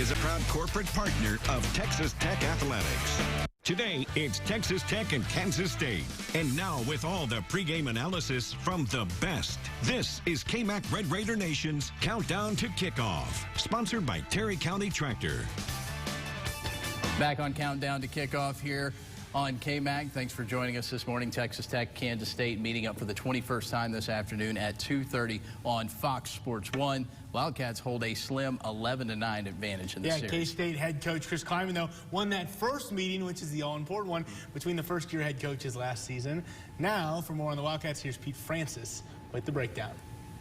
is a proud corporate partner of Texas Tech Athletics. Today, it's Texas Tech and Kansas State. And now with all the pregame analysis from the best, this is KMAC Red Raider Nation's Countdown to Kickoff, sponsored by Terry County Tractor. Back on Countdown to Kickoff here on KMAC. Thanks for joining us this morning. Texas Tech, Kansas State meeting up for the 21st time this afternoon at 2:30 on Fox Sports 1. Wildcats hold a slim 11-9 advantage in the series. K-State head coach Chris Kleiman, though, won that first meeting, which is the all-important one, between the first-year head coaches last season. Now, for more on the Wildcats, here's Pete Francis with the breakdown.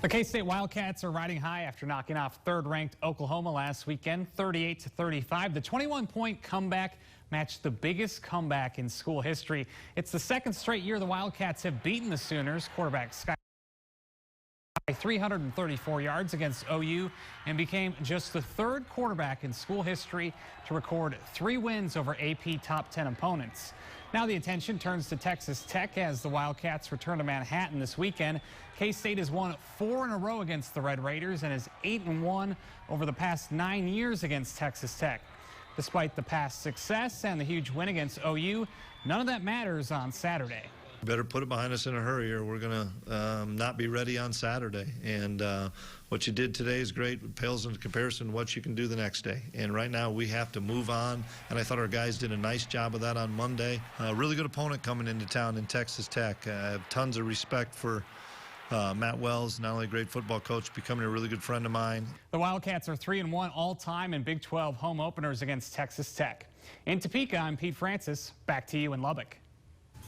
The K-State Wildcats are riding high after knocking off third-ranked Oklahoma last weekend, 38-35. The 21-point comeback matched the biggest comeback in school history. It's the second straight year the Wildcats have beaten the Sooners. Quarterback Sky 334 yards against OU and became just the third quarterback in school history to record 3 wins over AP top 10 opponents. Now the attention turns to Texas Tech as the Wildcats return to Manhattan this weekend. K-State has won 4 in a row against the Red Raiders and is 8-1 over the past 9 years against Texas Tech. Despite the past success and the huge win against OU, none of that matters on Saturday. Better put it behind us in a hurry or we're going to not be ready on Saturday. And what you did today is great. It pales in comparison to what you can do the next day. And right now we have to move on. And I thought our guys did a nice job of that on Monday. A really good opponent coming into town in Texas Tech. I have tons of respect for Matt Wells, not only a great football coach, becoming a really good friend of mine. The Wildcats are 3-1 all-time in Big 12 home openers against Texas Tech. In Topeka, I'm Pete Francis. Back to you in Lubbock.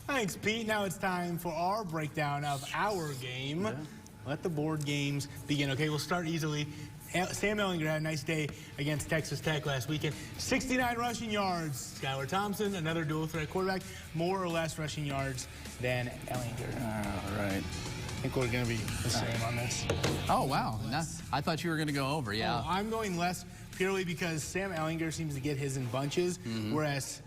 Thanks, Pete. Now it's time for our breakdown of our game. Yeah. Let the board games begin. Okay, we'll start easily. Sam Ehlinger had a nice day against Texas Tech last weekend. 69 rushing yards. Skylar Thompson, another dual-threat quarterback, more or less rushing yards than Ehlinger. All right. I think we're going to be the same on this. Oh, wow. I thought you were going to go over, yeah. Oh, I'm going less purely because Sam Ehlinger seems to get his in bunches, whereas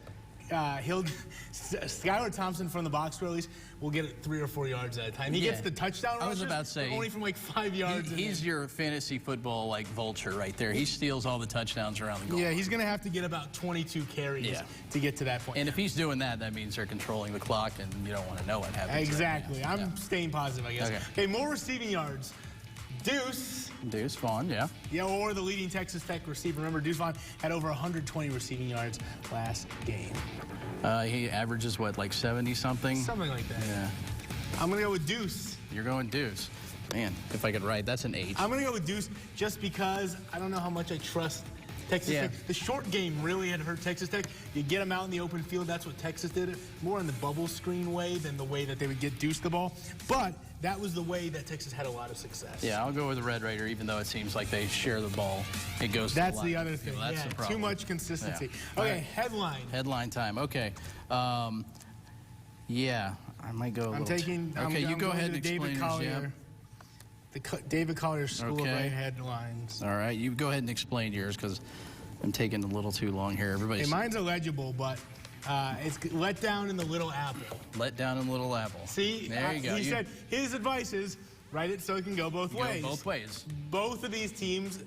Skylar Thompson from the box score at least will get it 3 or 4 yards at a time. He gets the touchdown rushes, about to say, only from like 5 yards. He's your fantasy football like vulture right there. He steals all the touchdowns around the goal. Yeah, he's going to have to get about 22 carries to get to that point. And if he's doing that, that means they're controlling the clock, and you don't want to know what happens. Exactly. Right I'm staying positive, I guess. Okay, more receiving yards. Deuce Vaughn, yeah, or the leading Texas Tech receiver. Remember, Deuce Vaughn had over 120 receiving yards last game. He averages, what, like 70-something? Something like that. Yeah. I'm going to go with Deuce. You're going Deuce. Man, if I could write, that's an 8. I'm going to go with Deuce just because I don't know how much I trust Texas Tech. The short game really had hurt Texas Tech. You get them out in the open field. That's what Texas did. More in the bubble screen way than the way that they would get Deuce the ball. But that was the way that Texas had a lot of success. Yeah, I'll go with the Red Raider, even though it seems like they share the ball. It goes to That's the other thing. That's the problem. Too much consistency. Yeah. Okay, headline. Headline time. Okay. Yeah, I might go a little. Okay, you go ahead and explain David Collier. The David Collier School of Right headlines. All right, you go ahead and explain yours because I'm taking a little too long here. Everybody's. Mine's illegible, but it's let down in the Little Apple. Let down in the Little Apple. See, there you go. He said his advice is write it so it can go both ways. Go both ways. Both of these teams,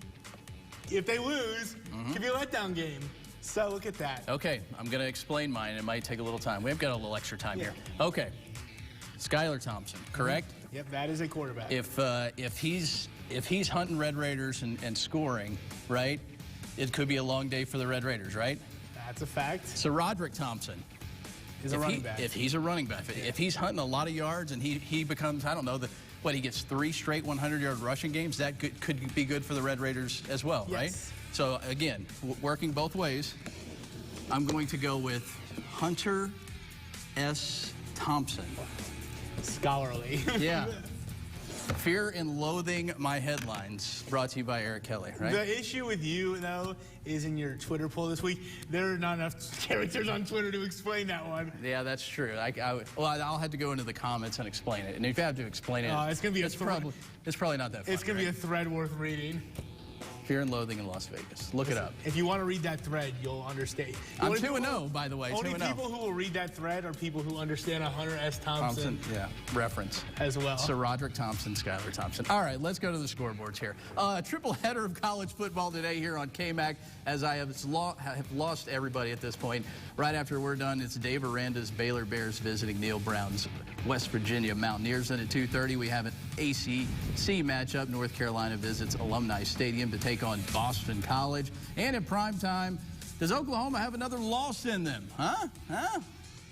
if they lose, could be a letdown game. So look at that. Okay, I'm going to explain mine. It might take a little time. We've got a little extra time here. Okay, Skylar Thompson, correct? Yep, that is a quarterback. If he's hunting Red Raiders and scoring, right, it could be a long day for the Red Raiders, right? That's a fact. So Roderick Thompson is a running back. If he's a running back, if he's hunting a lot of yards and he becomes, I don't know, he gets 3 straight 100-yard rushing games, that could be good for the Red Raiders as well, right? So, again, working both ways, I'm going to go with Hunter S. Thompson. Scholarly. Yeah. Fear and Loathing My Headlines, brought to you by Eric Kelly, right? The issue with you, though, is in your Twitter poll this week, there are not enough characters on Twitter to explain that one. Yeah, that's true. I'll have to go into the comments and explain it. And if you have to explain it, it's going to be it's probably not that fun. It's going to be a thread worth reading. Fear and Loathing in Las Vegas. Look it up. If you want to read that thread, you'll understand. I'm 2-0, by the way. Only 2-0. people who will read that thread are people who understand a Hunter S. Thompson reference as well. Sir Roderick Thompson, Skylar Thompson. All right, let's go to the scoreboards here. Triple header of college football today here on KMAC, as I have lost everybody at this point. Right after we're done, it's Dave Aranda's Baylor Bears visiting Neil Brown's West Virginia Mountaineers. Then at 2:30, we have an ACC matchup. North Carolina visits Alumni Stadium to take on Boston College. And in prime time, does Oklahoma have another loss in them? Huh?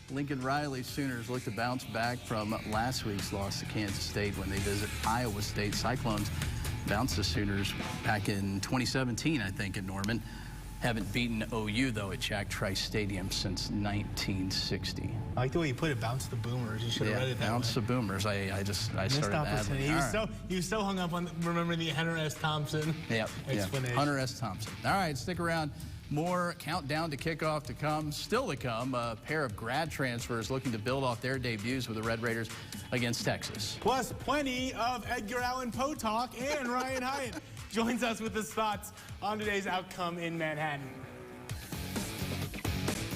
Lincoln Riley Sooners look to bounce back from last week's loss to Kansas State when they visit Iowa State. Cyclones bounced the Sooners back in 2017, I think, in Norman. Haven't beaten OU, though, at Jack Trice Stadium since 1960. I like the way you put it, bounce the Boomers. You should have read it that bounce way. the Boomers. I started that. He was so hung up on remembering the Hunter S. Thompson explanation. Hunter S. Thompson. All right, stick around. More countdown to kickoff to come. Still to come, a pair of grad transfers looking to build off their debuts with the Red Raiders against Texas. Plus, plenty of Edgar Allan Poe talk, and Ryan Hyatt joins us with his thoughts on today's outcome in Manhattan.